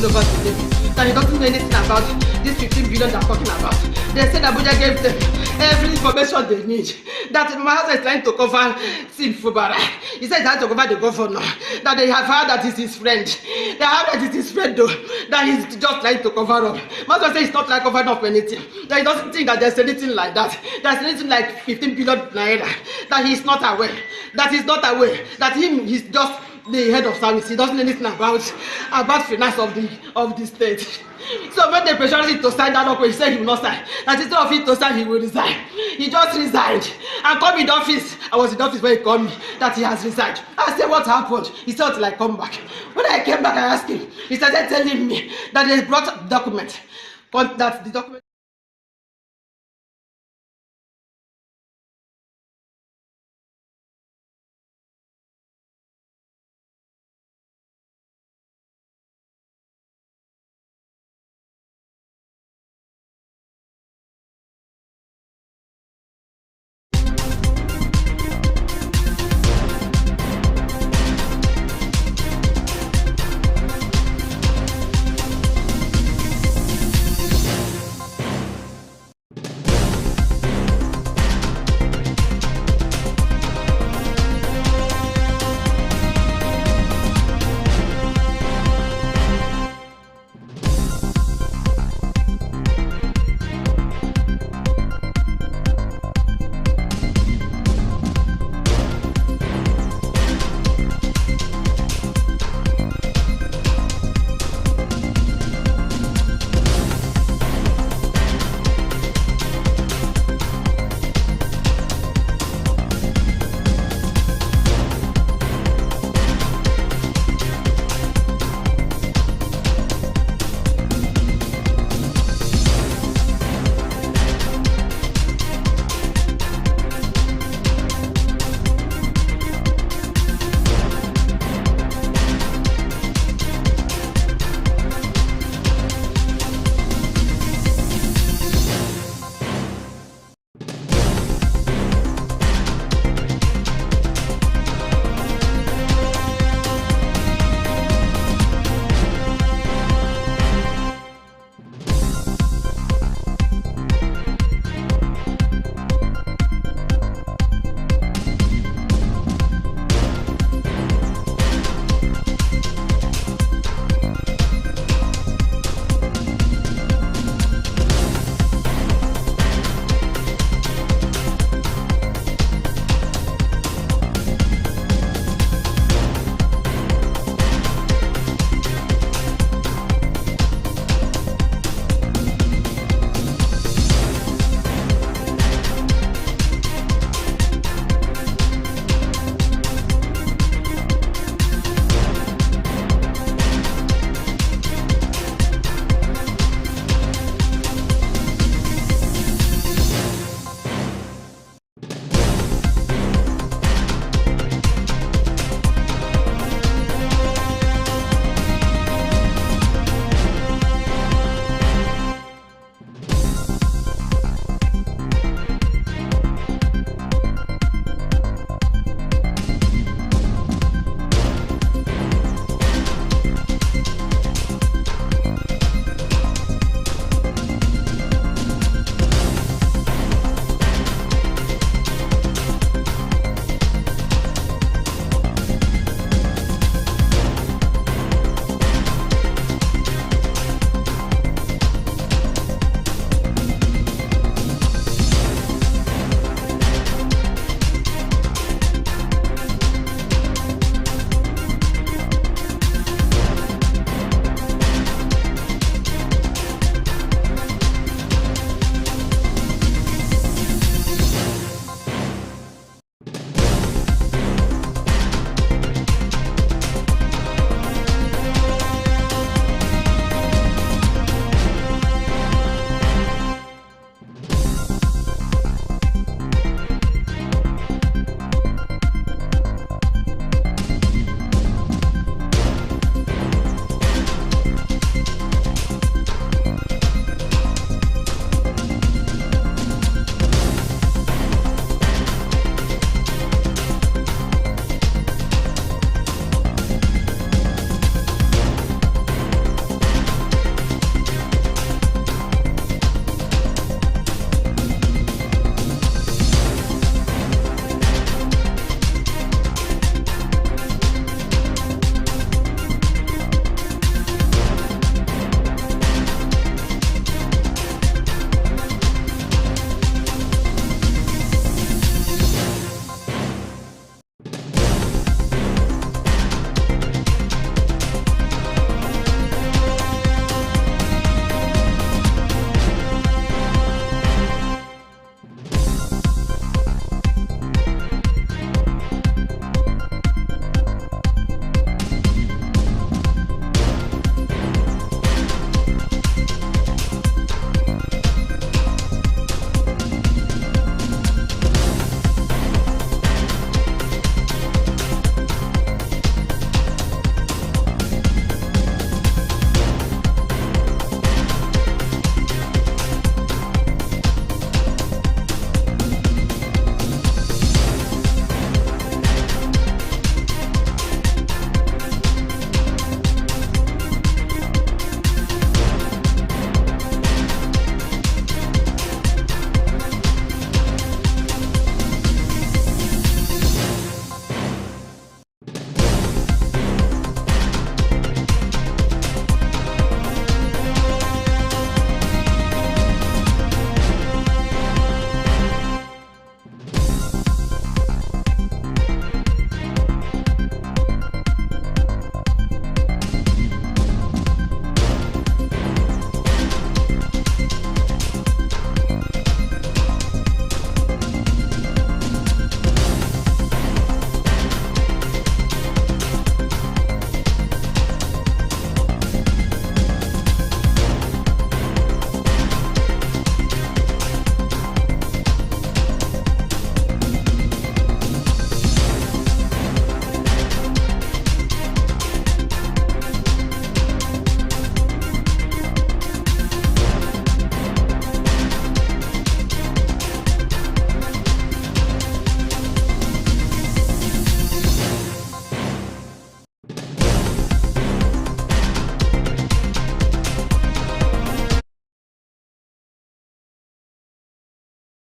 all over the place. That he doesn't know anything about this 15 billion they're talking about. They said Abuja gave them every information they need. That Mahasa is trying to cover Fubara. He said he's trying to cover the governor. That they have heard that it's his friend. They have heard that it's his friend though. That he's just trying to cover up. Mahasa says he's not trying to cover up anything. That he doesn't think that there's anything like that. There's anything like 15 billion naira. That he's not aware. That he's not aware. That he's just the head of service. He doesn't know anything about finance of the state. So when they pressured him to sign that document, he said he will not sign. That instead of him to sign, he will resign. He just resigned and called me in the office. I was in the office when he called me that he has resigned. I said, what happened? He said, till I come back. When I came back, I asked him. He started telling me that they brought a document. But that the document.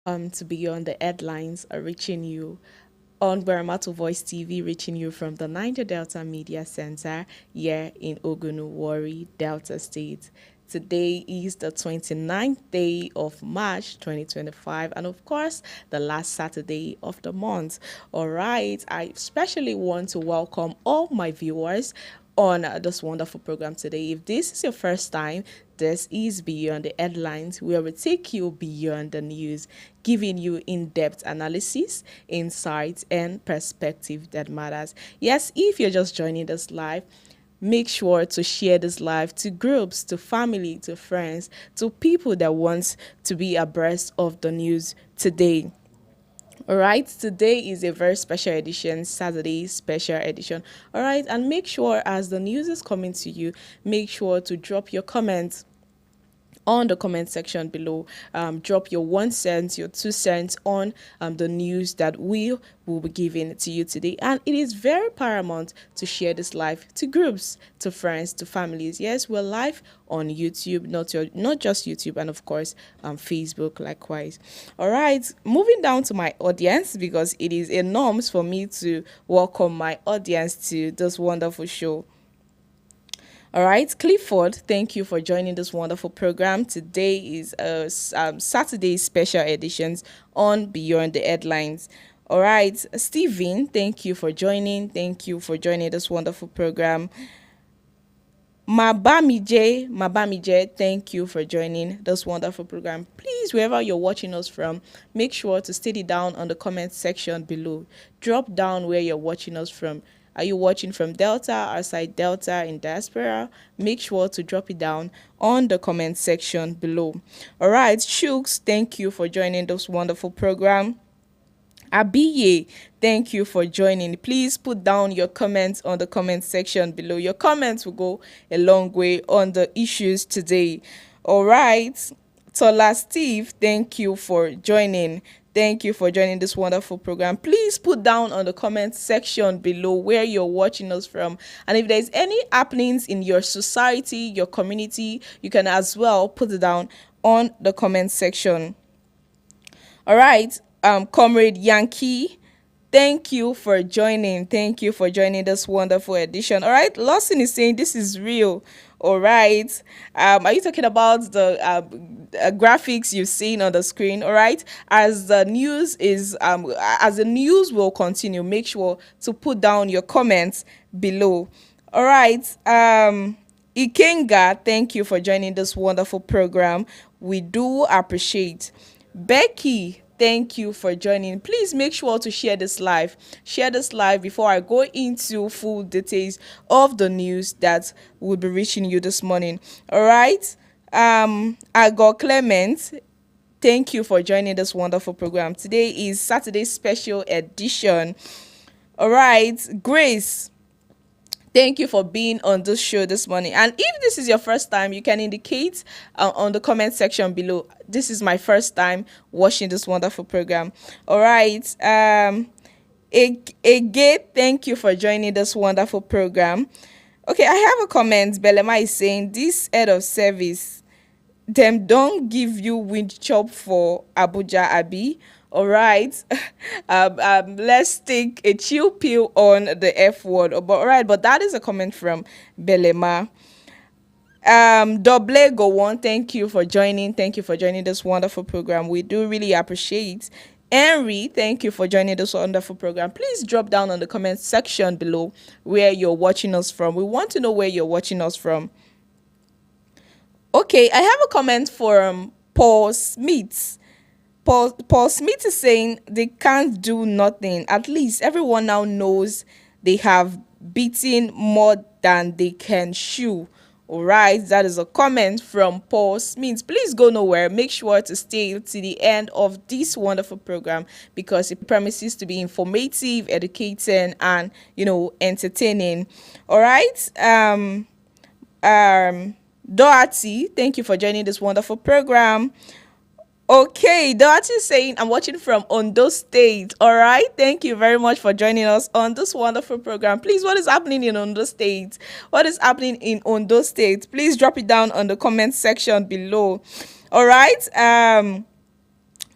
To Beyond the Headlines are reaching you on GbaramatuVoiceTV, reaching you from the Niger Delta Media Center here in Ogunuwari, Delta State. Today is the 29th day of March 2025, and of course, the last Saturday of the month. All right, I especially want to welcome all my viewers on this wonderful program today. If this is your first time, this is Beyond the Headlines, where we take you beyond the news, giving you in-depth analysis, insights, and perspective that matters. Yes, if you're just joining us live, make sure to share this live to groups, to family, to friends, to people that want to be abreast of the news today. All right, today is a very special edition, Saturday special edition. All right, and make sure as the news is coming to you, make sure to drop your comments on the comment section below. Drop your 1 cent, your 2 cents on the news that we will be giving to you today. And it is very paramount to share this live to groups, to friends, to families. Yes, we're live on YouTube, not just YouTube, and of course Facebook likewise. All right, moving down to my audience, because it is a norms for me to welcome my audience to this wonderful show. All right, Clifford, thank you for joining this wonderful program. Today is Saturday special editions on Beyond the Headlines. All right, Stephen, thank you for joining. Thank you for joining this wonderful program. Mabamije, thank you for joining this wonderful program. Please, wherever you're watching us from, make sure to state it down on the comment section below. Drop down where you're watching us from. Are you watching from Delta, outside Delta, in diaspora? Make sure to drop it down on the comment section below. All right, Shooks, thank you for joining this wonderful program. Abiye, thank you for joining. Please put down your comments on the comment section below. Your comments will go a long way on the issues today. All right, Tola Steve, thank you for joining. Thank you for joining this wonderful program. Please put down on the comment section below where you're watching us from. And if there's any happenings in your society, your community, you can as well put it down on the comment section. All right, Comrade Yankee, thank you for joining. Thank you for joining this wonderful edition. All right, Lawson is saying this is real. All right, are you talking about the graphics you've seen on the screen? All right, as the news will continue, make sure to put down your comments below. All right, Ikenga, thank you for joining this wonderful program. We do appreciate. Becky, thank you for joining. Please make sure to share this live. Share this live before I go into full details of the news that will be reaching you this morning. All right. I got Clement. Thank you for joining this wonderful program. Today is Saturday special edition. All right, Grace, thank you for being on this show this morning. And if this is your first time, you can indicate on the comment section below. This is my first time watching this wonderful program. All right. Again, thank you for joining this wonderful program. Okay, I have a comment. Belema is saying this head of service, them don't give you wind chop for Abuja Abi. All right, let's take a chill pill on the F word. But all right, but that is a comment from Belema. Double go on. Thank you for joining. Thank you for joining this wonderful program. We do really appreciate. Henry, thank you for joining this wonderful program. Please drop down on the comment section below where you're watching us from. We want to know where you're watching us from. Okay, I have a comment from Paul Smith. Paul Smith is saying they can't do nothing. At least everyone now knows they have beaten more than they can chew. All right, that is a comment from Paul Smith. Please go nowhere. Make sure to stay to the end of this wonderful program because it promises to be informative, educating, and entertaining. All right. Doherty, thank you for joining this wonderful program. Okay, Doherty is saying I'm watching from Ondo State. All right, thank you very much for joining us on this wonderful program. Please, what is happening in Ondo State? What is happening in Ondo State? Please drop it down on the comment section below. All right,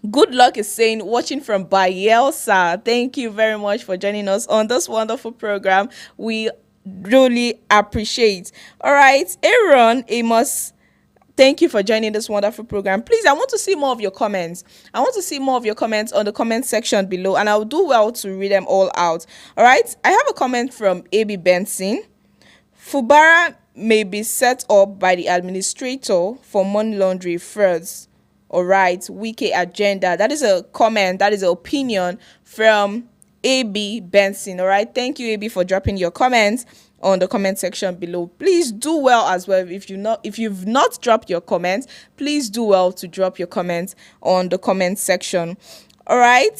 Good luck is saying, watching from Bayelsa. Thank you very much for joining us on this wonderful program. We really appreciate. All right, Aaron Amos, thank you for joining this wonderful program. Please, I want to see more of your comments. I want to see more of your comments on the comment section below, and I'll do well to read them all out. All right, I have a comment from A.B. Benson. Fubara may be set up by the administrator for money laundering frauds. All right, Nweke agenda. That is a comment, that is an opinion from A.B. Benson. All right, thank you, A.B., for dropping your comments on the comment section below. Please do well as well. If you've not dropped your comments, please do well to drop your comments on the comment section. All right,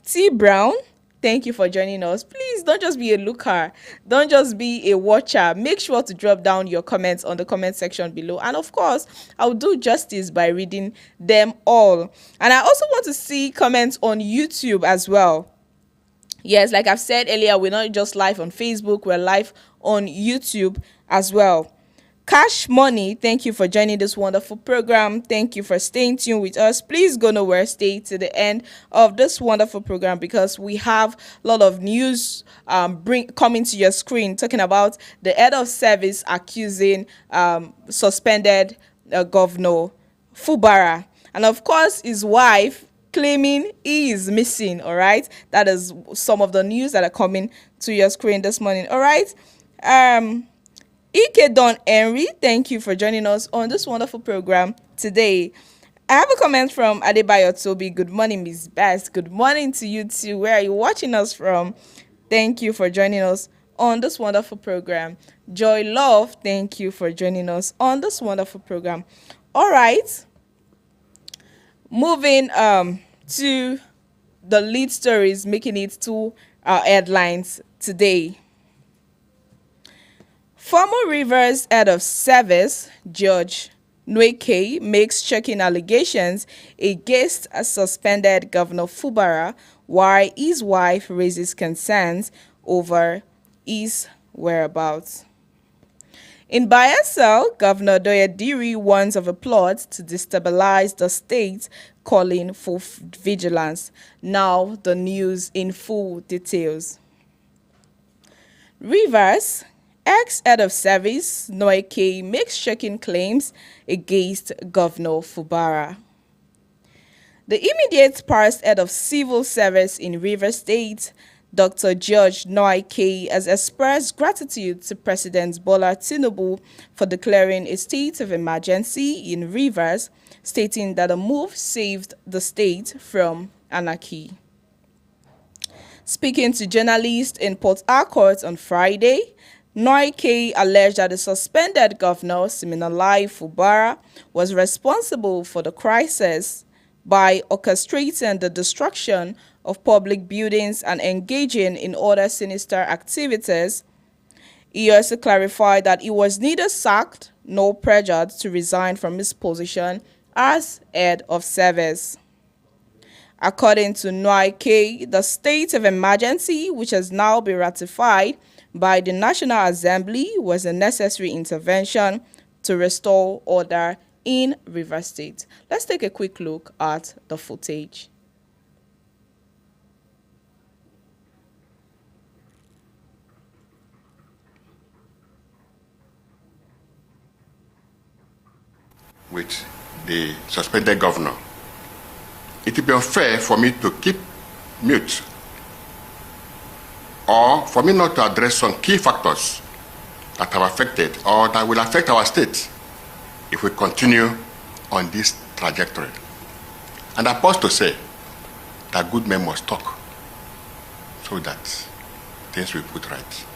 T Brown, thank you for joining us. Please don't just be a looker, don't just be a watcher. Make sure to drop down your comments on the comment section below, and of course I'll do justice by reading them all. And I also want to see comments on YouTube as well. Yes, like I've said earlier, we're not just live on Facebook, we're live on YouTube as well. Cash Money, thank you for joining this wonderful program. Thank you for staying tuned with us. Please go nowhere, stay to the end of this wonderful program, because we have a lot of news coming to your screen, talking about the head of service accusing suspended Governor Fubara, and of course his wife claiming he is missing. All right, that is some of the news that are coming to your screen this morning. All right, Ike Don Henry, thank you for joining us on this wonderful program today. I have a comment from Adebayo Toby. Good morning, Miss Best. Good morning to you too. Where are you watching us from? Thank you for joining us on this wonderful program. Joy Love, thank you for joining us on this wonderful program. All right, moving to the lead stories making it to our headlines today. Former Rivers head of service, Judge Nweke, makes shocking allegations against a suspended Governor Fubara, while his wife raises concerns over his whereabouts. In Bayelsa, Governor Douye Diri warns of a plot to destabilize the state, calling for vigilance. Now, the news in full details. Rivers ex-head of service, Nweke, makes shocking claims against Governor Fubara. The immediate past head of civil service in Rivers State, Dr. George Nweke, has expressed gratitude to President Bola Tinubu for declaring a state of emergency in Rivers, stating that the move saved the state from anarchy. Speaking to journalists in Port Harcourt on Friday, Nweke alleged that the suspended governor, Siminalayi Fubara, was responsible for the crisis by orchestrating the destruction of public buildings and engaging in other sinister activities. He also clarified that he was neither sacked nor pressured to resign from his position as head of service. According to Nwaeke, the state of emergency, which has now been ratified by the National Assembly, was a necessary intervention to restore order in Rivers State. Let's take a quick look at the footage. With the suspended governor, it would be unfair for me to keep mute or for me not to address some key factors that have affected or that will affect our state if we continue on this trajectory. And I pause to say that good men must talk so that things will be put right.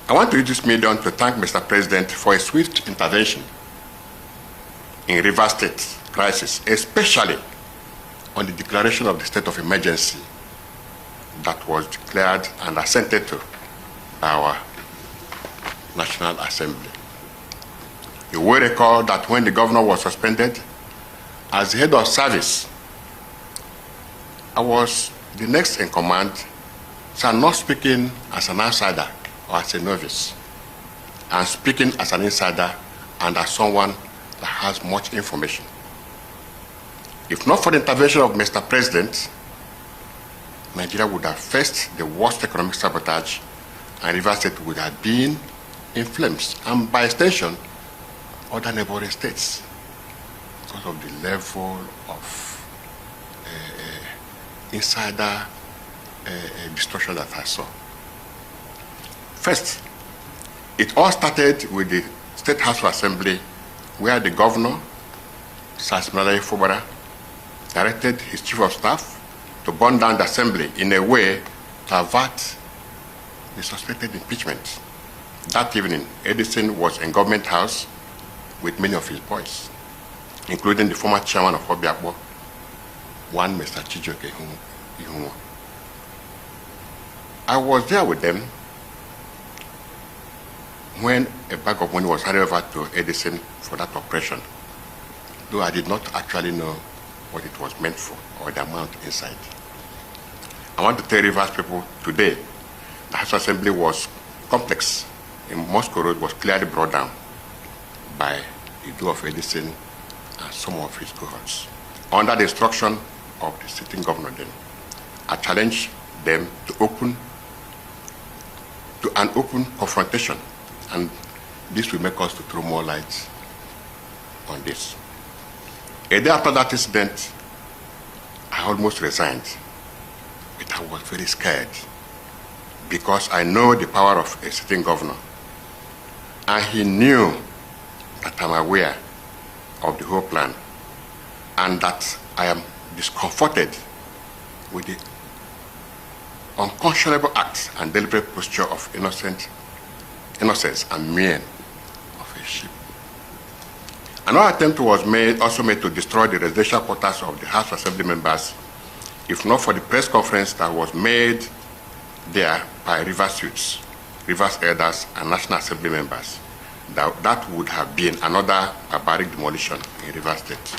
I want to use this medium to thank Mr. President for a swift intervention in Rivers State crisis, especially on the declaration of the state of emergency that was declared and assented to by our National Assembly. You will recall that when the governor was suspended, as the head of service, I was the next in command, so I'm not speaking as an outsider or as a novice. I'm speaking as an insider and as someone that has much information. If not for the intervention of Mr. President, Nigeria would have faced the worst economic sabotage, and Rivers State would have been in flames, and by extension, other neighboring states, because of the level of insider destruction that I saw. First, it all started with the State House of Assembly, where the governor, Sir Fubara, directed his chief of staff to burn down the assembly in a way to avert the suspected impeachment. That evening, Edison was in Government House with many of his boys, including the former chairman of Obiakbo, one Mr. Chijoke Ihunwo. I was there with them when a bag of money was handed over to Edison for that operation, though I did not actually know what it was meant for or the amount inside. I want to tell Rivers people today, the House Assembly was complex. In Moscow Road was clearly brought down by the do of Edison and some of his cohorts. Under the instruction of the sitting governor then, I challenged them to an open confrontation, and this will make us to throw more light on this. A day after that incident, I almost resigned, but I was very scared because I know the power of a sitting governor, and he knew that I'm aware of the whole plan and that I am discomforted with the unconscionable acts and deliberate posture of innocence and mien of a sheep. Another attempt was also made to destroy the residential quarters of the House Assembly members, if not for the press conference that was made there by Rivers youths, Rivers elders, and National Assembly members. That would have been another barbaric demolition in Rivers State.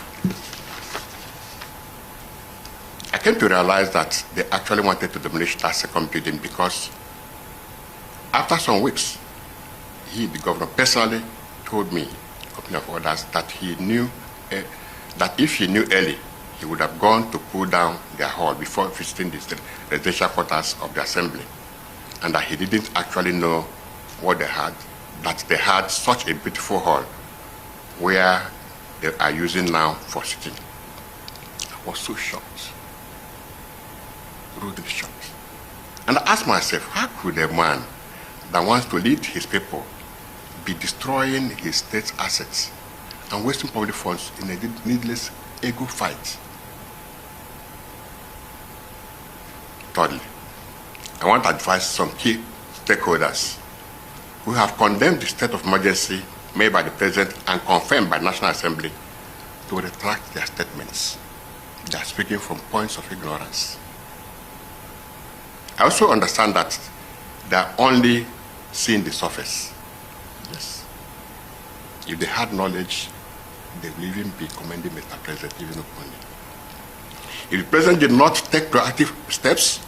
I came to realize that they actually wanted to demolish that second building because after some weeks, he, the governor, personally told me, a company of others, that he knew that if he knew early, he would have gone to pull down their hall before visiting the residential quarters of the assembly, and that he didn't actually know what they had, that they had such a beautiful hall where they are using now for sitting. I was so shocked, rudely shocked. And I asked myself, how could a man that wants to lead his people be destroying his state's assets and wasting public funds in a needless ego fight? Thirdly, I want to advise some key stakeholders who have condemned the state of emergency made by the President and confirmed by the National Assembly to retract their statements. They are speaking from points of ignorance. I also understand that they are only seeing the surface. Yes. If they had knowledge, they will even be commending Mr. President even openly. If the President did not take proactive steps,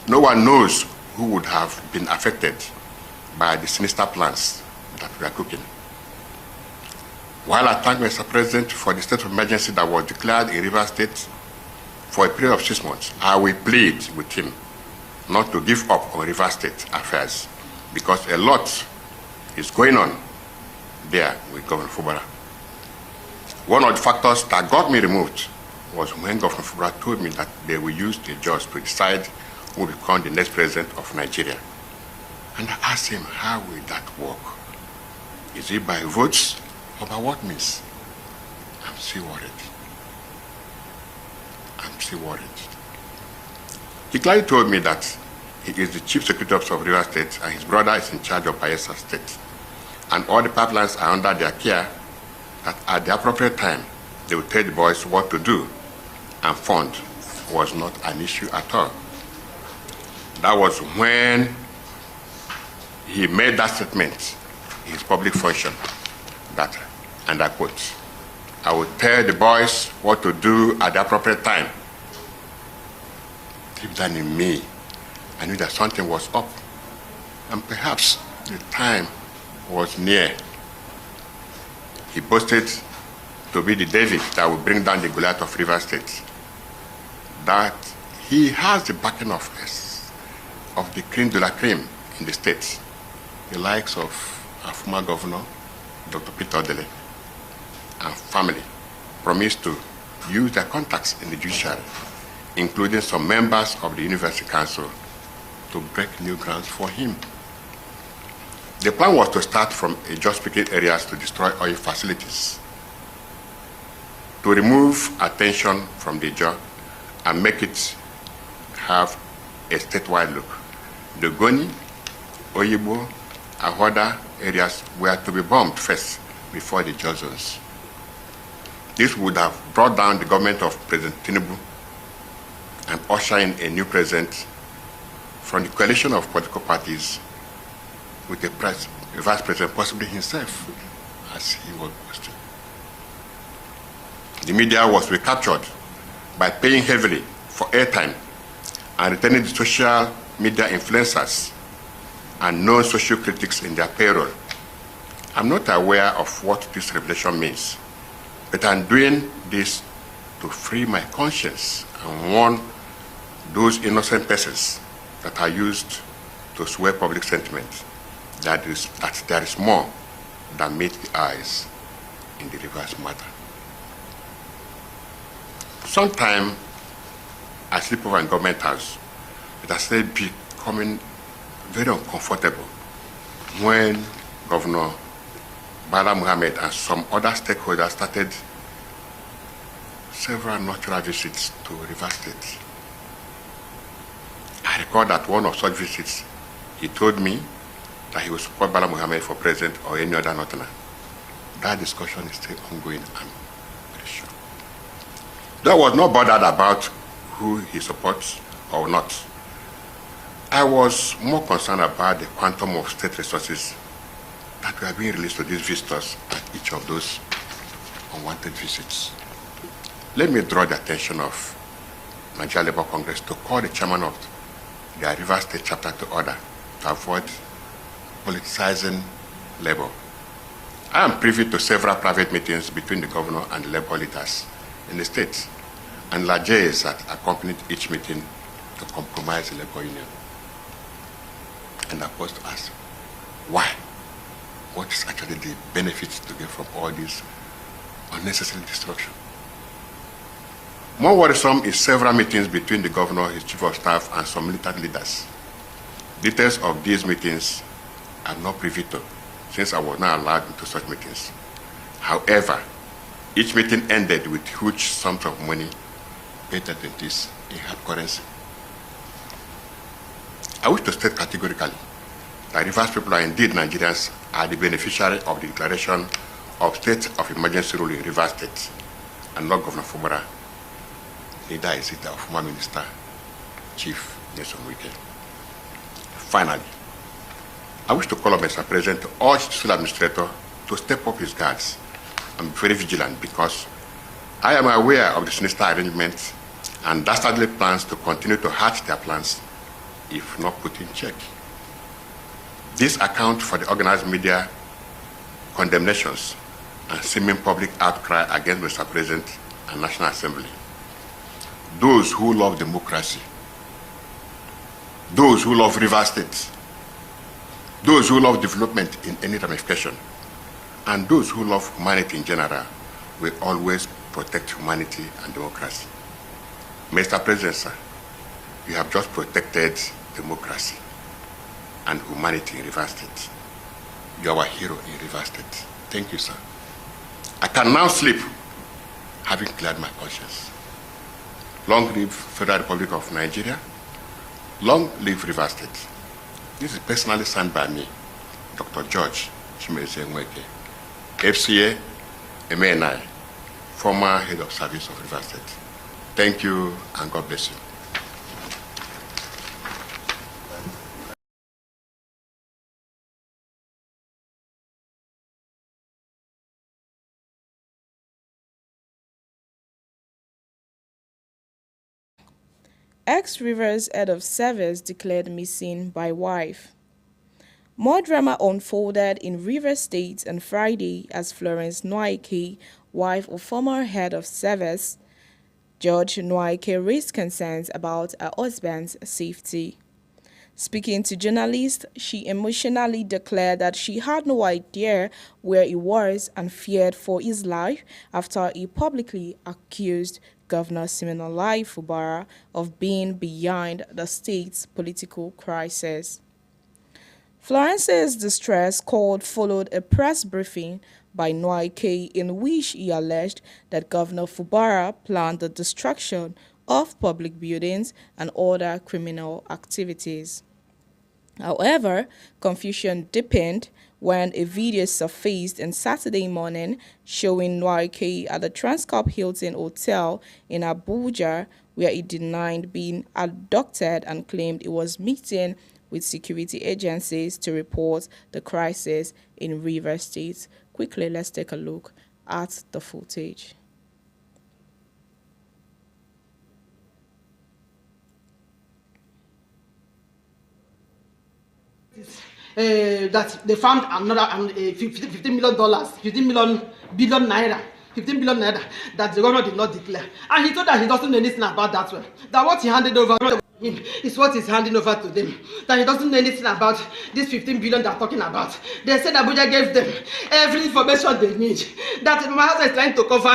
no one knows who would have been affected by the sinister plans that we are cooking. While I thank Mr. President for the state of emergency that was declared in Rivers State for a period of 6 months, I will plead with him not to give up on Rivers State affairs, because a lot is going on there with Governor Fubara. One of the factors that got me removed was when Governor Fubara told me that they will use the judge to decide who will become the next president of Nigeria. And I asked him, how will that work? Is it by votes or by what means? I'm still worried. I'm still worried. He clearly told me that he is the chief security officer of Rivers State and his brother is in charge of Bayelsa State. And all the pipelines are under their care, that at the appropriate time, they will tell the boys what to do, and fund was not an issue at all. That was when he made that statement in his public function, that, and I quote, I will tell the boys what to do at the appropriate time. Deep down in me, I knew that something was up, and perhaps the time was near. He boasted to be the David that will bring down the Goliath of Rivers State, that he has the backing of the cream de la cream in the state, the likes of our former governor, Dr. Peter Odele, and family, promised to use their contacts in the judiciary, including some members of the University Council, to break new grounds for him. The plan was to start from just picking areas to destroy oil facilities, to remove attention from the job and make it have a statewide look. The Goni, Oyibo, and other areas were to be bombed first before the Jaw zones. This would have brought down the government of President Tinubu and usher in a new president from the coalition of political parties with a vice president, possibly himself, as he was posted. The media was recaptured by paying heavily for airtime and returning the social media influencers and known social critics in their payroll. I'm not aware of what this revelation means, but I'm doing this to free my conscience and warn those innocent persons that are used to sway public sentiment that there is more than meets the eyes in the Rivers matter. Sometime I sleep over in government house, it has started becoming very uncomfortable when Governor Bala Muhammad and some other stakeholders started several natural visits to Rivers State. I recall that one of such visits, he told me that he would support Bala Muhammad for president or any other northerner. That discussion is still ongoing, I'm very sure. There was no bothered about who he supports or not. I was more concerned about the quantum of state resources that were being released to these visitors at each of those unwanted visits. Let me draw the attention of Nigeria Labour Congress to call the chairman of the Rivers State chapter to order to avoid politicizing labor. I am privy to several private meetings between the governor and the labor leaders in the state, and largesse that accompanied each meeting to compromise the labor union. And I was to ask, why? What is actually the benefits to get from all this unnecessary destruction? More worrisome is several meetings between the governor, his chief of staff, and some military leaders. Details of these meetings are not privy to, since I was not allowed into such meetings. However, each meeting ended with huge sums of money paid in this in hard currency. I wish to state categorically that Rivers people are indeed Nigerians, are the beneficiary of the declaration of state of emergency rule in Rivers State, and not Governor Fubara. Neither is it our former minister, Chief Nweke. Finally, I wish to call on Mr. President to urge the civil administrator to step up his guards and be very vigilant, because I am aware of the sinister arrangements and dastardly plans to continue to hatch their plans if not put in check. This accounts for the organized media condemnations and seeming public outcry against Mr. President and National Assembly. Those who love democracy, those who love Rivers State, those who love development in any ramification, and those who love humanity in general will always protect humanity and democracy. Mr. President, sir, you have just protected democracy and humanity in Rivers State. You are our hero in Rivers State. Thank you, sir. I can now sleep, having cleared my conscience. Long live Federal Republic of Nigeria. Long live Rivers State. This is personally signed by me, Dr. George Nweke, FCA, MNI, former head of service of Rivers State. Thank you, and God bless you. Ex-Rivers head of service declared missing by wife. More drama unfolded in Rivers State on Friday as Florence Nwaeke, wife of former head of service, Judge Nwaeke, raised concerns about her husband's safety. Speaking to journalists, she emotionally declared that she had no idea where he was and feared for his life after he publicly accused Governor Fubara of being behind the state's political crisis. Florence's distress call followed a press briefing by Nwaeke in which he alleged that Governor Fubara planned the destruction of public buildings and other criminal activities. However, confusion deepened when a video surfaced on Saturday morning showing Nwaeke at the Transcorp Hilton Hotel in Abuja, where he denied being abducted and claimed he was meeting with security agencies to report the crisis in Rivers States. Quickly, let's take a look at the footage. That they found another $15 million, 15 billion naira that the governor did not declare. And he told that he doesn't know anything about that one. That what he handed over to him is what he's handing over to them. That he doesn't know anything about this 15 billion they're talking about. They said Abuja gave them every information they need. That my husband is trying to cover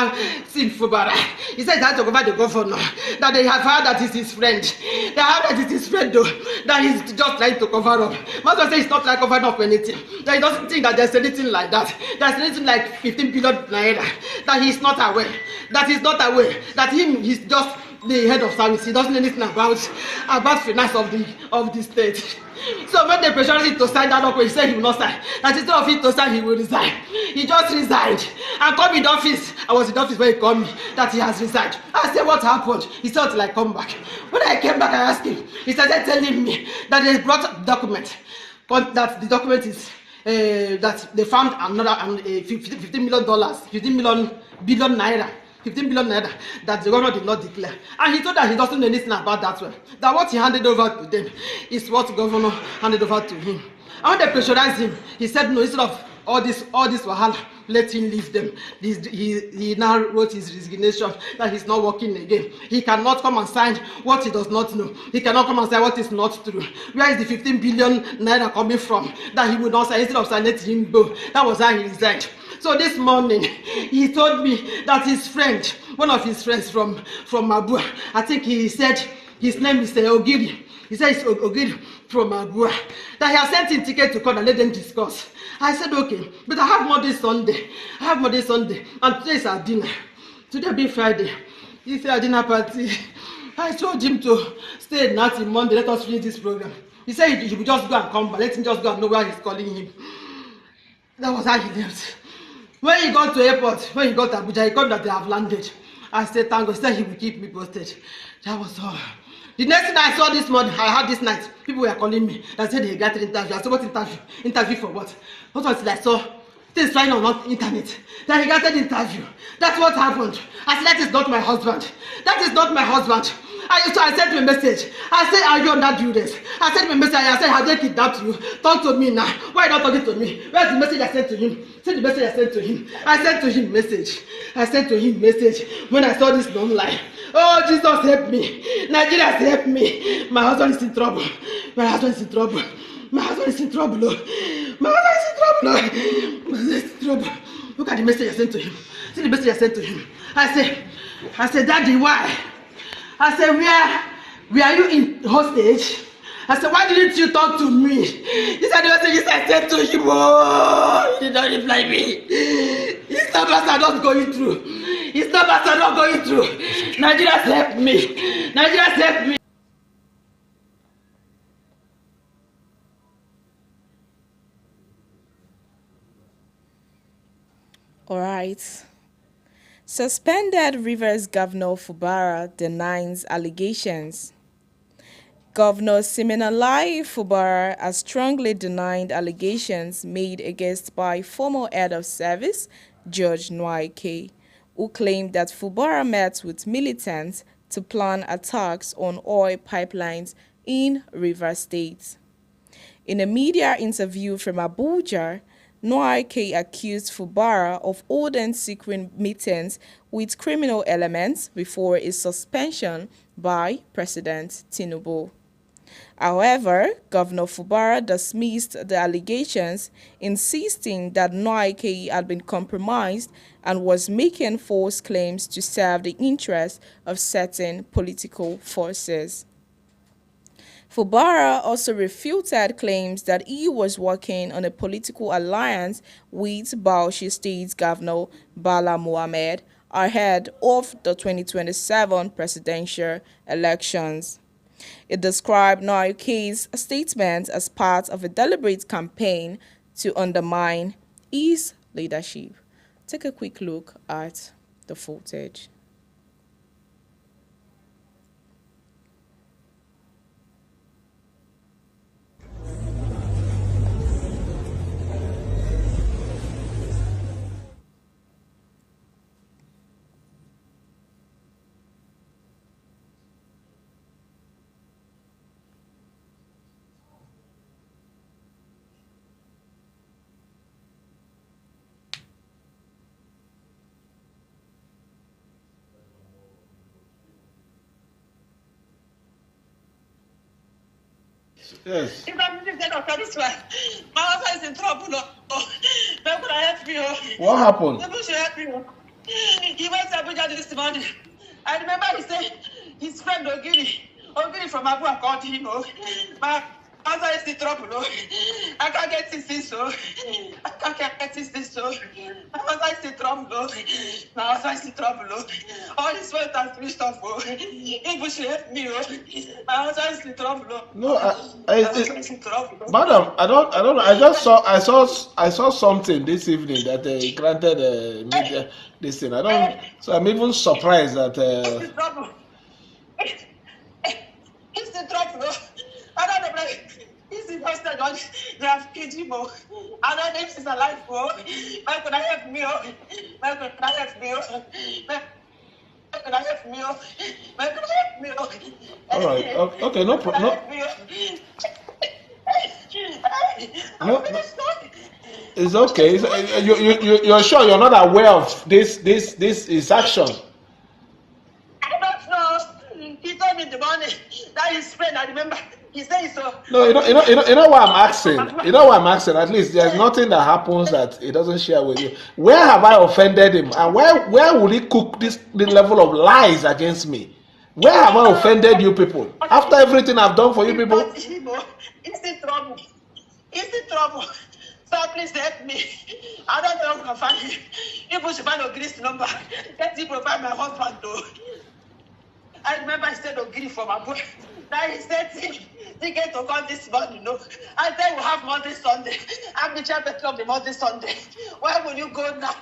Fubara. He said he had to cover the governor. That they have heard that it's his friend. They heard that it's his friend though. That he's just trying to cover up. My husband says he's not trying to cover up anything. That he doesn't think that there's anything like that. There's anything like 15 billion naira. That he's not aware. That he's not aware. That he's just the head of service. He doesn't know anything about finance of the state. So when they pressured him to sign that document, he said he will not sign. That instead of him to sign, he will resign. He just resigned and called me in the office. I was in the office when he called me that he has resigned. I said, what happened? He said, till I come back. When I came back, I asked him. He started telling me that they brought document, but that the document is that they found another $15 million, 15 billion naira that the governor did not declare. And he told that he doesn't know anything about that one. That what he handed over to them is what the governor handed over to him. And when they pressurized him, he said no, instead of all this wahala, let him leave them. He now wrote his resignation that he's not working again. He cannot come and sign what he does not know. He cannot come and say what is not true. Where is the 15 billion naira coming from that he would not say? Instead of signing, let him go. That was how he resigned. So this morning, he told me that his friend, one of his friends from Abua, I think he said his name is Ogiri. He said it's Ogiri from Abua. That he has sent him ticket to come and let them discuss. I said, okay, but I have more this Sunday. And today is our dinner. Today being Friday. It's our dinner party. I told him to stay at night in Monday. Let us finish this program. He said he would just go and come back. Let him just go and know where he's calling him. That was how he left. When he got to airport, when he got to Abuja, he called that they have landed. I said, thank God. He said he will keep me posted. That was all. The next thing I saw this morning, I had this night, people were calling me. They said they got an interview. I said, what interview? Interview for what? What was it I saw? Things flying on the internet. Then he got an interview. That's what happened. I said, that is not my husband. That is not my husband. I sent him a message. I said, are you on that duress? I sent him a message. I said, have they kidnapped you? Talk to me now. Why are you not talking to me? Where's the message I sent to him? Send the message I sent to him. I sent to him message. I sent to him message when I saw this online. Oh, Jesus help me. Nigeria help me. My husband is in trouble. My husband is in trouble. My husband is in trouble. My husband is in trouble. My husband is in trouble. Look at the message I sent to him. See the message I sent to him. I said, Daddy, why? I said, where are you in hostage? I said, why didn't you talk to me? These are the messages I sent to him. Oh, he did not reply me. His numbers are not going through. His numbers are not going through. Nigeria's helped me. Nigeria's helped me. All right. Suspended Rivers Governor Fubara denies allegations. Governor Fubara has strongly denied allegations made against by former head of service, Judge Nwaeke, who claimed that Fubara met with militants to plan attacks on oil pipelines in Rivers State. In a media interview from Abuja, Nwaeke accused Fubara of holding secret meetings with criminal elements before his suspension by President Tinubu. However, Governor Fubara dismissed the allegations, insisting that Nwaeke had been compromised and was making false claims to serve the interests of certain political forces. Fubara also refuted claims that he was working on a political alliance with Bayelsa States Governor Bala Mohammed ahead of the 2027 presidential elections. It described Nwaeke's statement as part of a deliberate campaign to undermine his leadership. Take a quick look at the footage. Yes. If I'm living on this one, my husband is in trouble. How could I help you? What happened? People should help you. He went to Abuja this morning. I remember he said his friend Ogiri from Abuja called him. My husband is in trouble. I can't get this so. I can't get this so. My husband is in trouble. My husband is in trouble. All his wealth has reached off. People should help me. My husband is in trouble. No, My husband is in trouble. madam, I don't know. I saw something this evening that they granted media this thing. I don't. So I'm even surprised that. He's in trouble. He's in trouble. I don't know, like, he's in hospital. They have killed him. I don't know if he's alive. Why could I help me? Why could I help me? Why could I help me? Why could I help me? All right. Okay. No. No. It's okay. You're sure you're not aware of this is action. I don't know. He told me in the morning that his friend, I remember, he said so. No, you know what I'm asking. You know what I'm asking. At least there's nothing that happens that he doesn't share with you. Where have I offended him, and where would he cook this level of lies against me? Where have I offended you people? After everything I've done for you people. He's in trouble. He's in trouble. So please help me. I don't know how to find him. People should find Ogiri's number. Let him provide my husband though. I remember I said Ogiri from Abuja. Now he said ticket to come this morning. No, I said we'll have Monday, Sunday. I'm the chairperson of the Monday, Sunday. Where will you go now?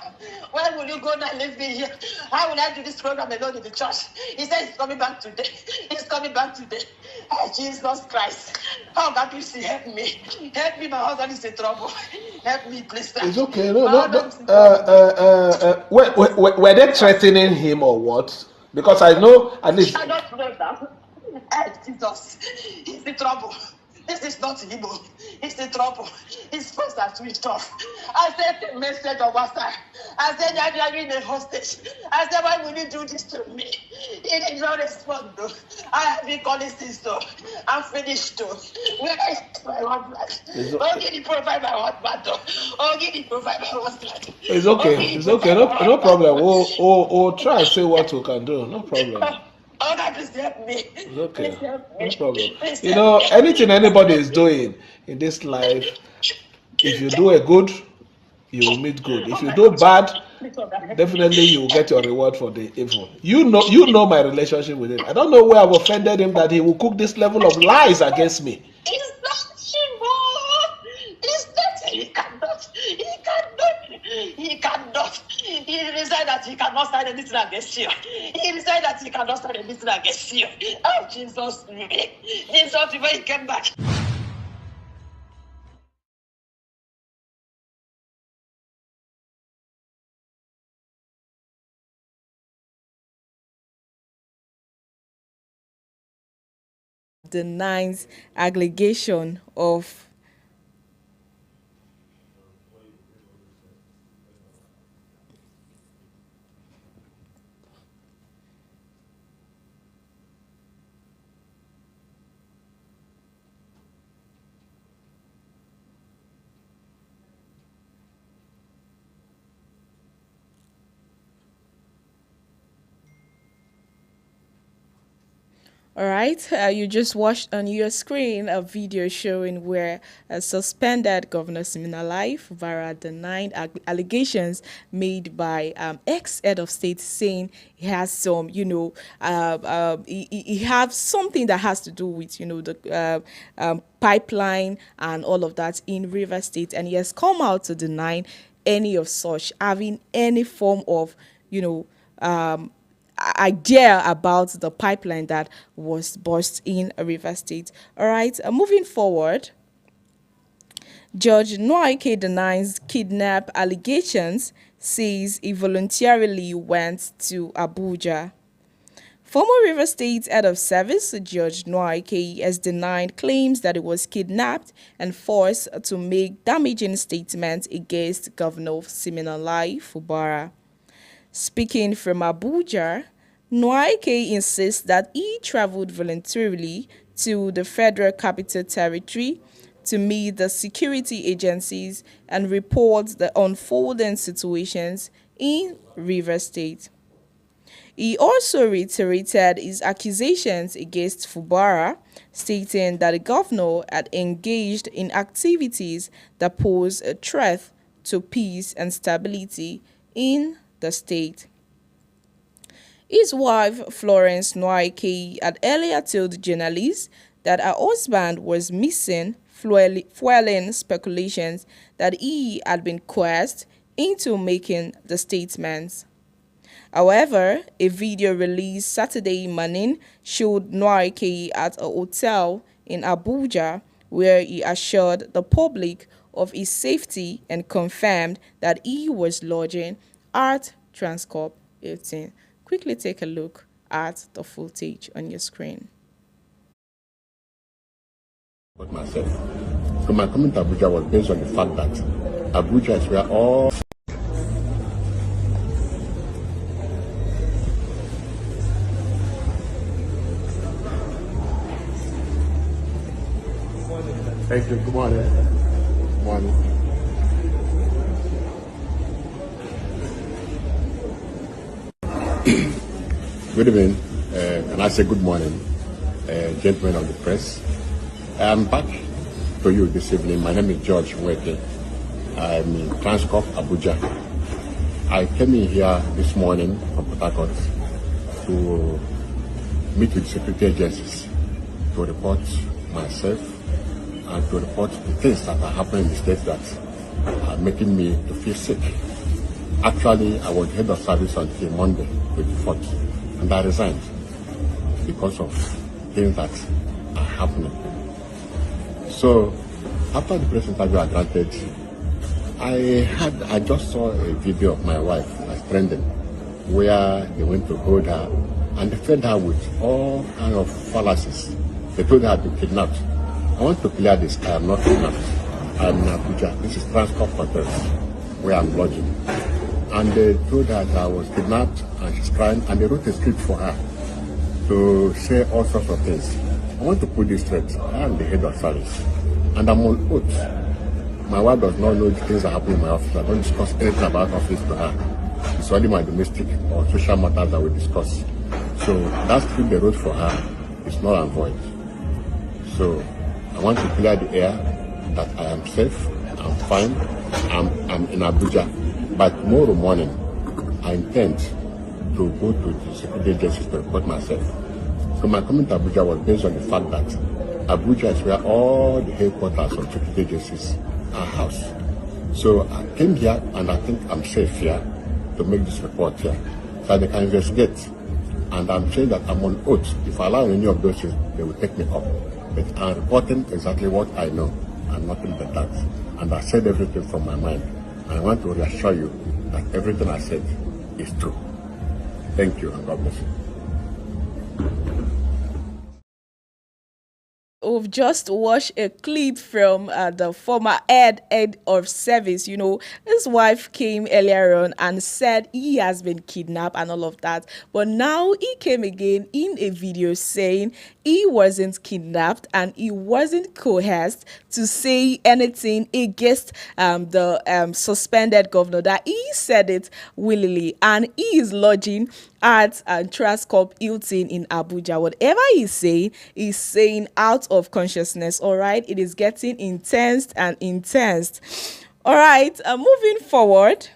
Where will you go now? Leave me here. How will I do this program alone in the church? He said he's coming back today. He's coming back today. Oh, Jesus Christ. How can you see? Help me. Help me. My husband is in trouble. Help me, please. It's okay. No. Were they threatening him or what? Because I know at least. I don't know that. Jesus, he's in trouble. This is not him. He's in trouble. His phone has switched off. I sent a message on WhatsApp. I said, I'm in a hostage. I said, why would you do this to me? He did not respond, though. I have been calling since, though. I'm finished, though. Where is my husband? Oh, can you provide my husband, though? Oh, can you provide my husband? It's okay. It's okay. No problem. We'll try and see what we can do. No problem. Oh, God, please help me. It's okay. Please help me. No problem. Please You help know, me. anything anybody is doing in this life, if you do a good, you will meet good. If you do bad, definitely you will get your reward for the evil. You know my relationship with him. I don't know where I've offended him that he will cook this level of lies against me. It's not him. It's not. He cannot. He cannot. He cannot. He decided that he cannot sign anything against you. He decided that he cannot sign anything against you. Oh, Jesus. Jesus, when he came back. Denies allegation of All right, you just watched on your screen a video showing where a suspended Governor Fubara denied allegations made by ex-head of state, saying he has some, he have something that has to do with, the pipeline and all of that in Rivers State, and he has come out to deny any of such having any form of, idea about the pipeline that was burst in Rivers State. All right, moving forward, Judge Nweke denies kidnap allegations, says he voluntarily went to Abuja. Former Rivers State head of service, Judge Nwaeke, has denied claims that he was kidnapped and forced to make damaging statements against Governor Fubara. Speaking from Abuja, Nwaeke insists that he traveled voluntarily to the Federal Capital Territory to meet the security agencies and report the unfolding situations in Rivers State. He also reiterated his accusations against Fubara, stating that the governor had engaged in activities that pose a threat to peace and stability in the state. His wife, Florence Nwaeke, had earlier told journalists that her husband was missing, fueling speculations that he had been coerced into making the statements. However, a video released Saturday morning showed Nwaeke at a hotel in Abuja where he assured the public of his safety and confirmed that he was lodging at Transcorp 18. Quickly take a look at the footage on your screen. Myself. So my comment to Abuja was based on the fact that Abuja is where all Thank you. Good morning. Good morning. Good evening, and I say good morning, gentlemen of the press. I'm back to you this evening. My name is George Nweke. I'm in Transcorp, Abuja. I came in here this morning from Port Harcourt to meet with security agencies to report myself and to report the things that are happening in the state that are making me to feel sick. Actually, I was head of service until Monday, 24th, and I resigned because of things that are happening. So, after the press interview I granted, I just saw a video of my wife that's trending, where they went to hold her and they fed her with all kinds of fallacies. They told her I'd been kidnapped. I want to clear this. I am not kidnapped. I am in Abuja. This is Transcorp Hotel, where I'm lodging. And they told her that I was kidnapped and she's crying, and they wrote a script for her to say all sorts of things. I want to put this straight. I am the head of service, and I'm on oath. My wife does not know the things that happen in my office. I don't discuss anything about office to her. It's only my domestic or social matters that we discuss. So that script they wrote for her is null and void. So I want to clear the air that I am safe, I'm fine, I'm in Abuja. But tomorrow morning, I intend to go to the security agencies to report myself. So my comment to Abuja was based on the fact that Abuja is where all the headquarters of security agencies are housed. So I came here and I think I'm safe here to make this report here so they can investigate. And I'm saying that I'm on oath. If I allow any of those things, they will take me up. But I'm reporting exactly what I know and nothing but that. And I said everything from my mind. I want to reassure you that everything I said is true. Thank you and God bless you. We've just watched a clip from the former head of service. You know, his wife came earlier on and said he has been kidnapped and all of that. But now he came again in a video saying he wasn't kidnapped and he wasn't coerced to say anything against the suspended governor, that he said it willingly, and he is lodging at Transcorp Hilton in Abuja. Whatever he's saying out of consciousness. All right, it is getting intense and intense. All right, moving forward.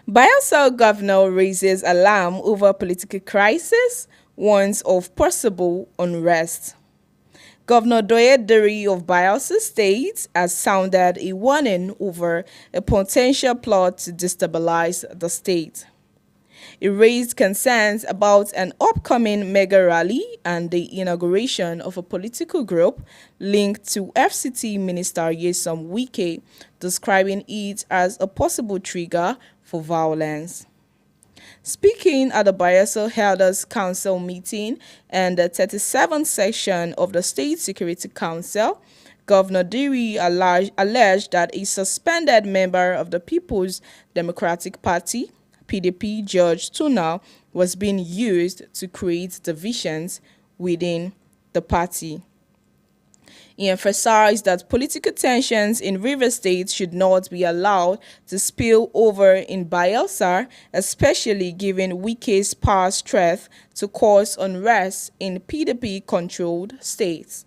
Bayelsa Governor raises alarm over political crisis, warns of possible unrest. Governor Douye Diri of Bayelsa States has sounded a warning over a potential plot to destabilize the state. It raised concerns about an upcoming mega rally and the inauguration of a political group linked to FCT Minister Nweke, describing it as a possible trigger for violence. Speaking at the Bayelsa Elders Council meeting and the 37th session of the State Security Council, Governor Diri alleged that a suspended member of the People's Democratic Party, PDP, George Tuna, was being used to create divisions within the party. He emphasized that political tensions in Rivers State should not be allowed to spill over in Bayelsa, especially given Nwake's past threat to cause unrest in PDP-controlled states.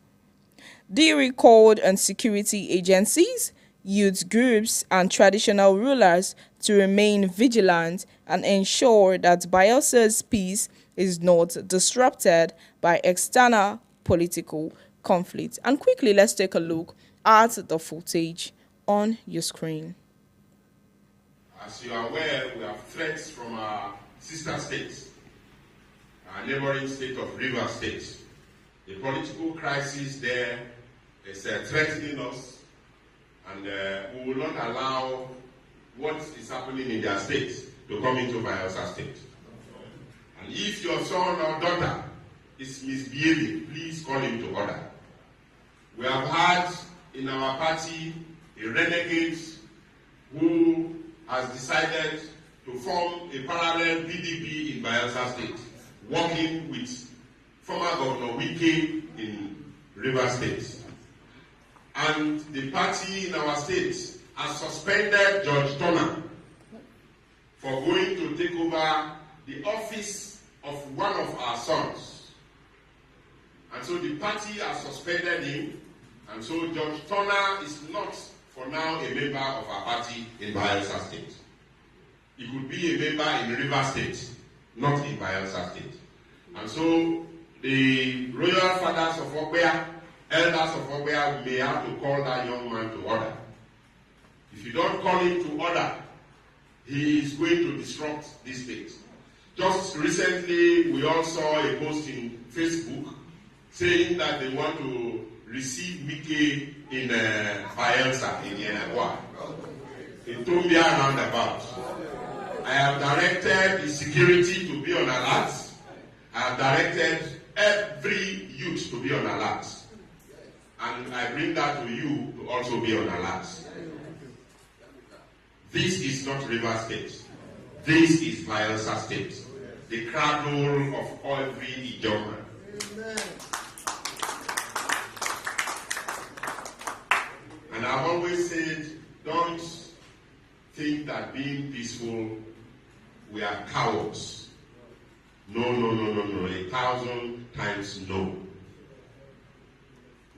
Diri called on security agencies, youth groups, and traditional rulers to remain vigilant and ensure that Bayelsa's peace is not disrupted by external political conflict. And quickly, let's take a look at the footage on your screen. As you are aware, we have threats from our sister states, our neighboring state of Rivers State. The political crisis there is threatening us, and we will not allow what is happening in their state to come into Bayelsa State. And if your son or daughter is misbehaving, please call him to order. We have had in our party a renegade who has decided to form a parallel PDP in Bayelsa State, working with former Governor Nweke in Rivers State. And the party in our state has suspended George Tuna for going to take over the office of one of our sons. And so the party has suspended him, and so George Tuna is not for now a member of our party in Bayelsa State. He could be a member in Rivers State, not in Bayelsa State. And so the royal fathers of Ogbea, elders of Ogbea, may have to call that young man to order. If you don't call him to order, he is going to disrupt this state. Just recently, we all saw a post in Facebook saying that they want to receive Nweke in Bayelsa, in Yenagua, in Tumbia roundabout. I have directed the security to be on alert. I have directed every youth to be on alert. And I bring that to you to also be on alert. This is not Rivers State. This is Bayelsa State, the cradle of every Ijaman. And I've always said, don't think that being peaceful, we are cowards. No, 1,000 times no.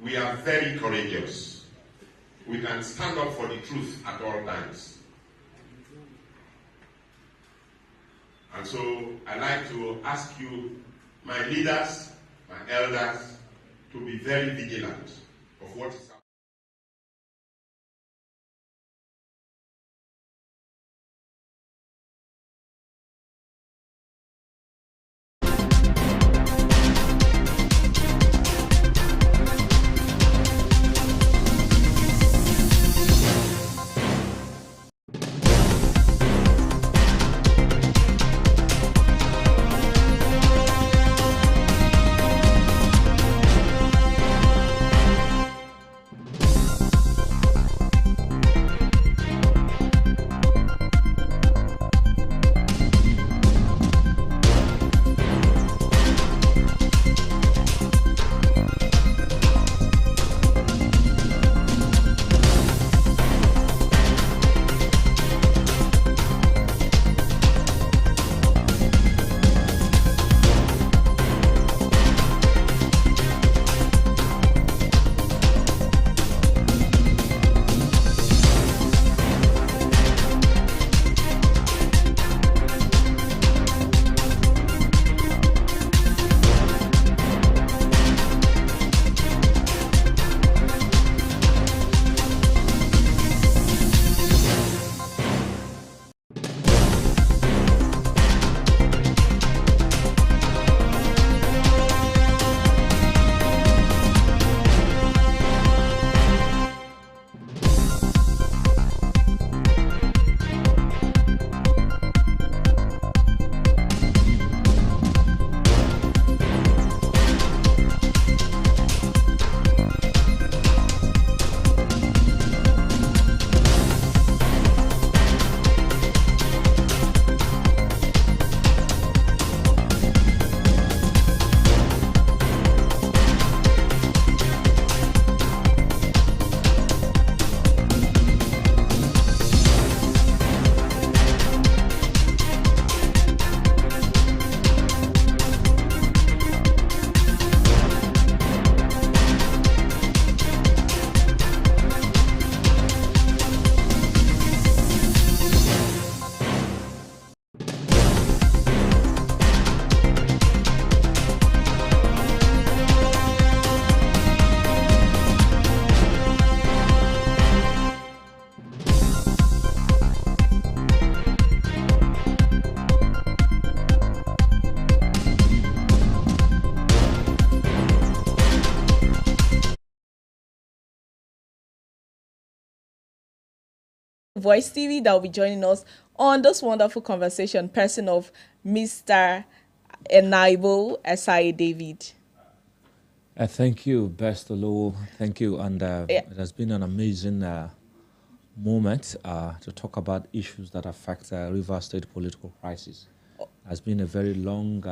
We are very courageous. We can stand up for the truth at all times. And so I'd like to ask you, my leaders, my elders, to be very vigilant of what is happening. Voice TV that will be joining us on this wonderful conversation, person of Mr. Enaibo Esai David. Thank you, Best Olo. Thank you. And it has been an amazing moment to talk about issues that affect Rivers State political crisis. It has been a very long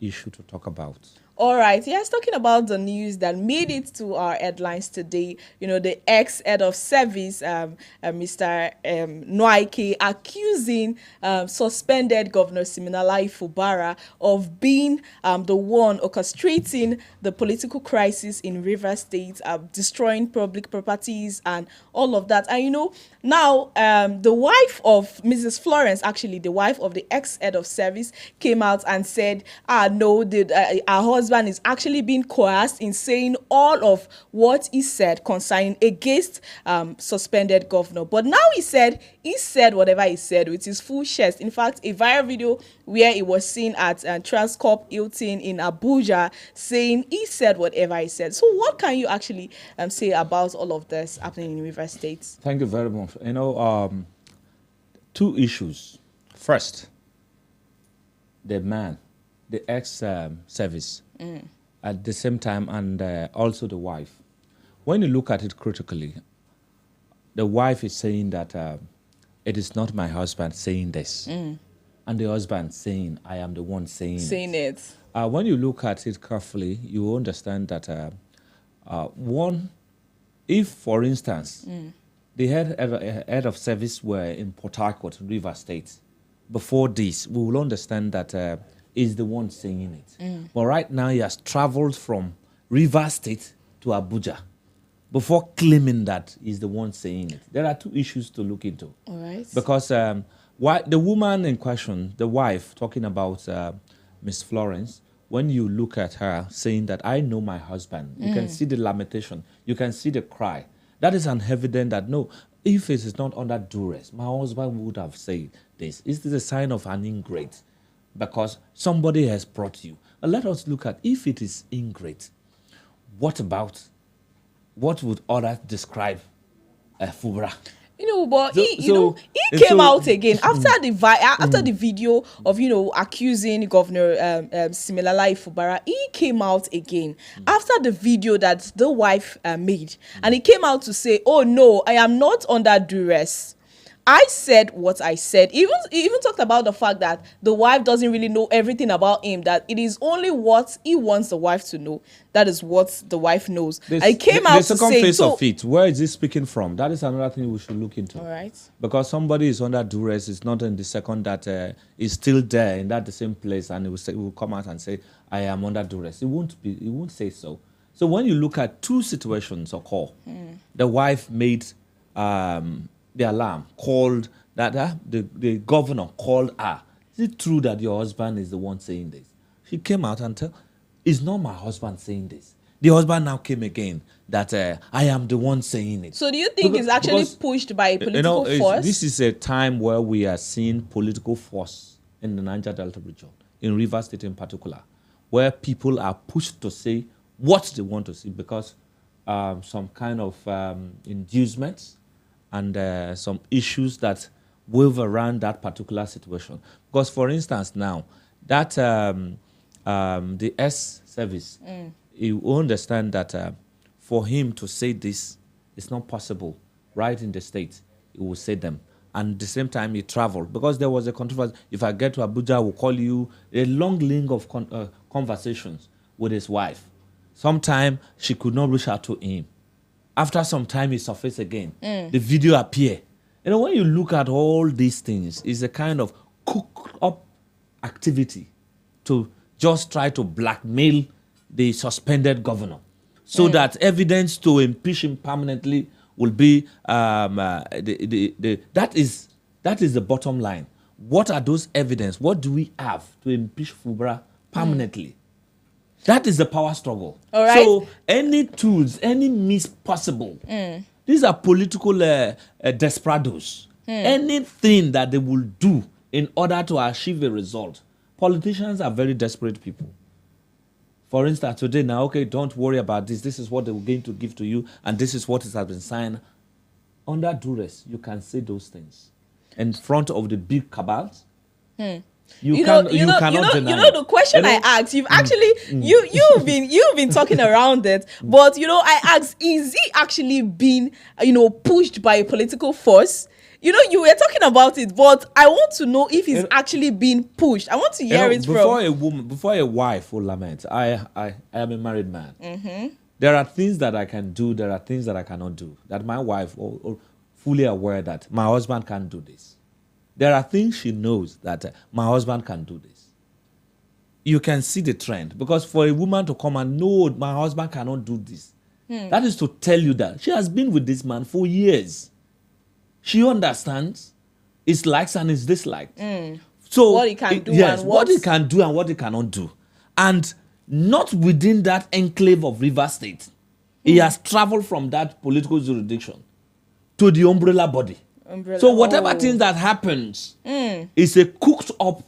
issue to talk about. All right. Yes, talking about the news that made it to our headlines today, the ex-head of service, Mr. Nwaeke, accusing suspended Governor Fubara of being the one orchestrating the political crisis in Rivers State, destroying public properties and all of that. And, now the wife of Mrs. Florence, actually the wife of the ex-head of service, came out and said, no, our husband is actually being coerced in saying all of what he said concerning against suspended governor. But now he said whatever he said with his full chest. In fact, a viral video where he was seen at Transcorp Hilton in Abuja saying he said whatever he said. So what can you actually say about all of this happening in Rivers State? Thank you very much. Two issues. First, the man, the ex-service, at the same time, and also the wife. When you look at it critically, the wife is saying that it is not my husband saying this, and the husband saying, I am the one saying it. When you look at it carefully, you understand that if, for instance, the head of service were in Port Harcourt, River State, before this, we will understand that is the one saying it. But right now, he has traveled from River State to Abuja before claiming that he's the one saying it. There are two issues to look into. All right. Because why the woman in question, the wife, talking about Miss Florence, when you look at her saying that I know my husband, you can see the lamentation, you can see the cry. That is an evidence that no, if it is not under duress, my husband would have said this. Is this a sign of an ingrate? Because somebody has brought you. Let us look at if it is ingrate. What would others describe Fubara? But he came out again after the video of accusing Governor Fubara. He came out again after the video that the wife made, and he came out to say, "Oh no, I am not under duress. I said what I said." He even talked about the fact that the wife doesn't really know everything about him, that it is only what he wants the wife to know. That is what the wife knows. I came out to say... The second phase of it, where is this speaking from? That is another thing we should look into. All right. Because somebody is under duress, it's not in the second that is still there in the same place, and he will come out and say, I am under duress. He won't say so. So when you look at two situations occur, the wife made... the alarm called that the governor called her. Is it true that your husband is the one saying this? She came out and said, it's not my husband saying this. The husband now came again that I am the one saying it. So do you think it's actually pushed by a political force? This is a time where we are seeing political force in the Niger Delta region, in Rivers State in particular, where people are pushed to say what they want to say because some kind of inducements and some issues that weave around that particular situation. Because, for instance, now, that the S-service, you understand that for him to say this, it's not possible. Right in the state, he will say them. And at the same time, he traveled. Because there was a controversy. If I get to Abuja, I will call you. A long link of conversations with his wife. Sometime, she could not reach out to him. After some time, he surfaced again. The video appeared. When you look at all these things, it's a kind of cook-up activity to just try to blackmail the suspended governor so that evidence to impeach him permanently will be... that is the bottom line. What are those evidence? What do we have to impeach Fubara permanently? That is the power struggle. All right. So any tools, any means possible, these are political desperados. Anything that they will do in order to achieve a result. Politicians are very desperate people. For instance, today now, okay, don't worry about this. This is what they were going to give to you, and this is what has been signed under duress, you can say those things in front of the big cabals. You cannot deny. You know the question I asked. You've actually you've been talking around it, but I asked, is he actually being pushed by a political force? You were talking about it, but I want to know if he's actually being pushed. I want to hear it before a wife will lament. I am a married man. There are things that I can do. There are things that I cannot do. That my wife or fully aware that my husband can't do this. There are things she knows that my husband can do this. You can see the trend. Because for a woman to come and know my husband cannot do this, that is to tell you that she has been with this man for years. She understands his likes and his dislikes. So what he can do yes, and what he can do and what he cannot do. And not within that enclave of Rivers State. He has traveled from that political jurisdiction to the umbrella body. So whatever thing that happens is a cooked up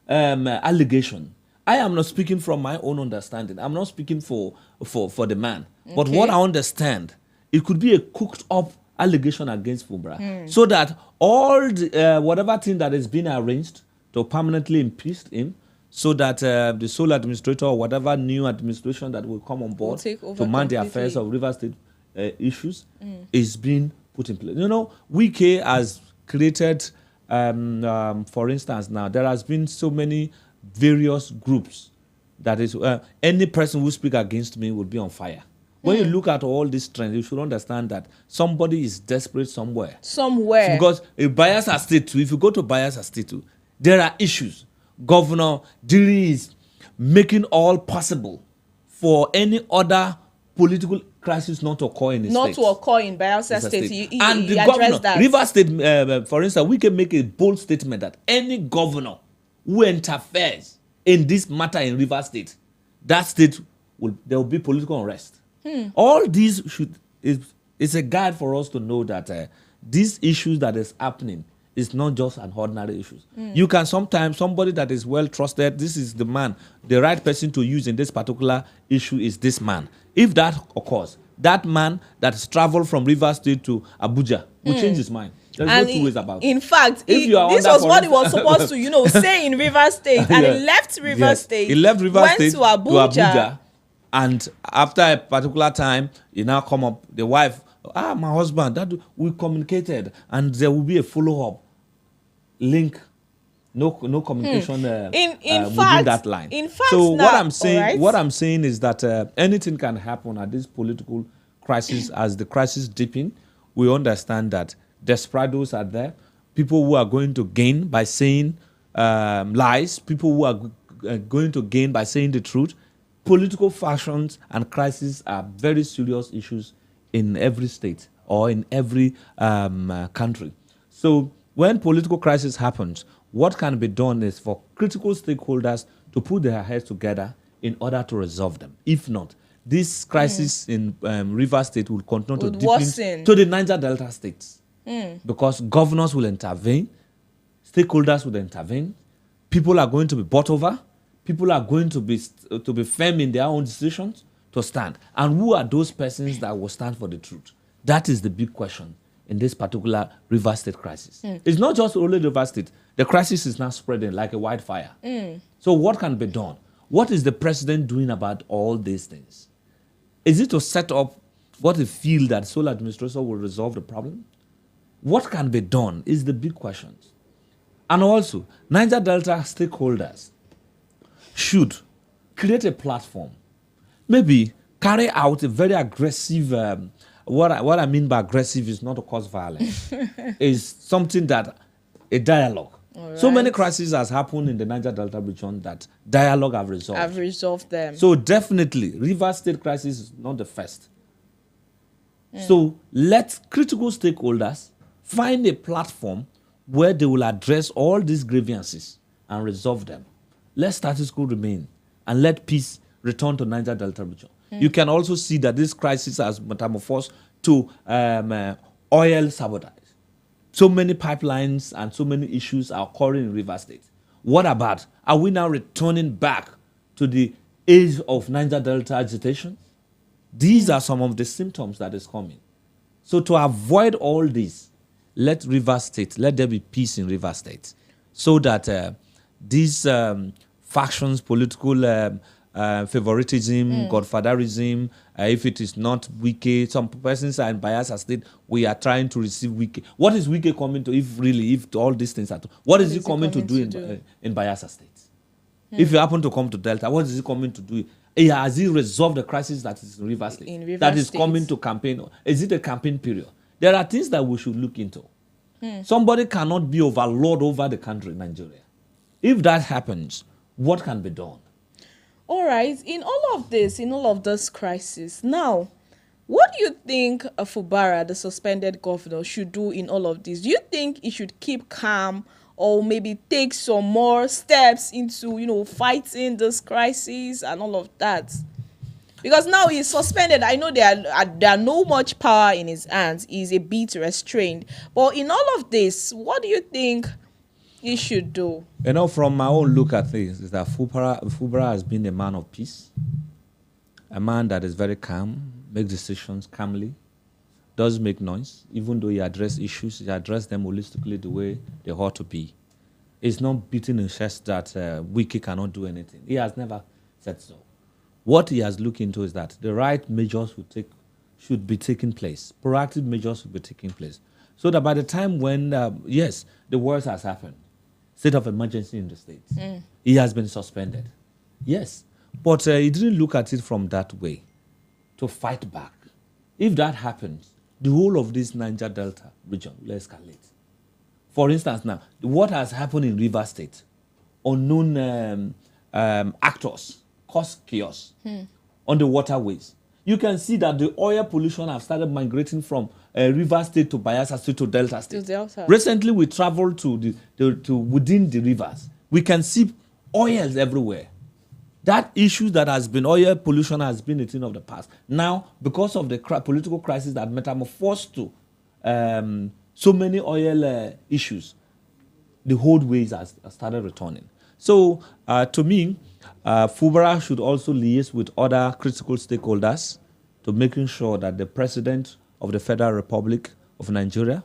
allegation. I am not speaking from my own understanding. I'm not speaking for the man. Okay. But what I understand, it could be a cooked up allegation against Fubara. So that all the, whatever thing that has been arranged to permanently impeach him, so that the sole administrator or whatever new administration that will come on board to man the affairs of Rivers State issues is being put in place. Nweke has created, for instance, now there has been so many various groups that is any person who speaks against me will be on fire. When you look at all these trends, you should understand that somebody is desperate somewhere. Because in Bayelsa State too, if you go to Bayelsa State too, there are issues. Governor Diri is making all possible for any other political crisis not to occur in the state. Not to occur in Bayelsa State. And the governor, Rivers State, for instance, we can make a bold statement that any governor who interferes in this matter in Rivers State, that state there will be political unrest. All these is a guide for us to know that these issues that is happening is not just an ordinary issue. You can sometimes, somebody that is well trusted, this is the man, the right person to use in this particular issue is this man. If that occurs, that man that has traveled from Rivers State to Abuja will change his mind. There's no two ways about it. In fact, this was what he was supposed to, say in Rivers State, and he left Rivers State. He left Rivers State to Abuja. And after a particular time, he now come up, the wife, my husband, that we communicated, and there will be a follow-up link. No communication within that line. In fact, so now, what I'm saying is that anything can happen at this political crisis. As the crisis deepens, we understand that desperados are there, people who are going to gain by saying lies, people who are going to gain by saying the truth. Political factions and crises are very serious issues in every state or in every country. So when political crisis happens, what can be done is for critical stakeholders to put their heads together in order to resolve them. If not, this crisis in Rivers State will continue to deepen to the Niger Delta states. Because governors will intervene, stakeholders will intervene, people are going to be bought over, people are going to be firm in their own decisions to stand. And who are those persons that will stand for the truth? That is the big question in this particular Rivers State crisis. It's not just only Rivers State. The crisis is now spreading like a wildfire. So what can be done? What is the president doing about all these things? Is it to set up what he feels that sole administration will resolve the problem? What can be done is the big questions. And also, Niger Delta stakeholders should create a platform, maybe carry out a very aggressive, what I mean by aggressive is not to cause violence, is something that, a dialogue. Right. So many crises has happened in the Niger Delta region that dialogue have resolved. I've resolved them. So definitely, Rivers State crisis is not the first. So let critical stakeholders find a platform where they will address all these grievances and resolve them. Let status quo remain and let peace return to Niger Delta region. You can also see that this crisis has metamorphosed to oil sabotage. So many pipelines and so many issues are occurring in Rivers State. What about, are we now returning back to the age of Niger Delta agitation? These are some of the symptoms that is coming. So to avoid all this, let Rivers State, let there be peace in Rivers State, so that these factions, political favoritism, godfatherism, if it is not Nweke, some persons are in Bayelsa State, we are trying to receive Nweke. What is Nweke coming to, if all these things are to, what is he coming to do in Bayelsa State? If you happen to come to Delta, what is he coming to do? Has he resolved the crisis that is in Rivers State? That is coming to campaign? Is it a campaign period? There are things that we should look into. Somebody cannot be overlord over the country, Nigeria. If that happens, what can be done? All right, in all of this crisis, now, what do you think Fubara, the suspended governor, should do in all of this? Do you think he should keep calm or maybe take some more steps into, fighting this crisis and all of that? Because now he's suspended. I know there are no much power in his hands. He's a bit restrained. But in all of this, what do you think he should do? From my own look at things, is that Fubara has been a man of peace, a man that is very calm, makes decisions calmly, does make noise, even though he addresses issues, he addresses them holistically the way they ought to be. He's not beating his chest that Nweke cannot do anything. He has never said so. What he has looked into is that the right measures should be taking place. Proactive measures should be taking place. So that by the time when, the worst has happened, state of emergency in the state, he has been suspended. Yes, but he didn't look at it from that way to fight back. If that happens, the whole of this Niger Delta region will escalate. For instance, now, what has happened in Rivers State, unknown actors cause chaos on the waterways. You can see that the oil pollution have started migrating from Rivers State to Bayelsa State to Delta State. Recently, we traveled to within the rivers. We can see oils everywhere. That issue that has been oil pollution has been a thing of the past. Now, because of the political crisis that metamorphosed to so many oil issues, the whole ways has started returning. So, to me, Fubara should also liaise with other critical stakeholders to making sure that the President of the Federal Republic of Nigeria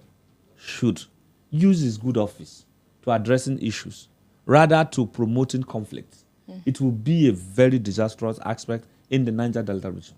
should use his good office to addressing issues rather to promoting conflicts. It will be a very disastrous aspect in the Niger Delta region.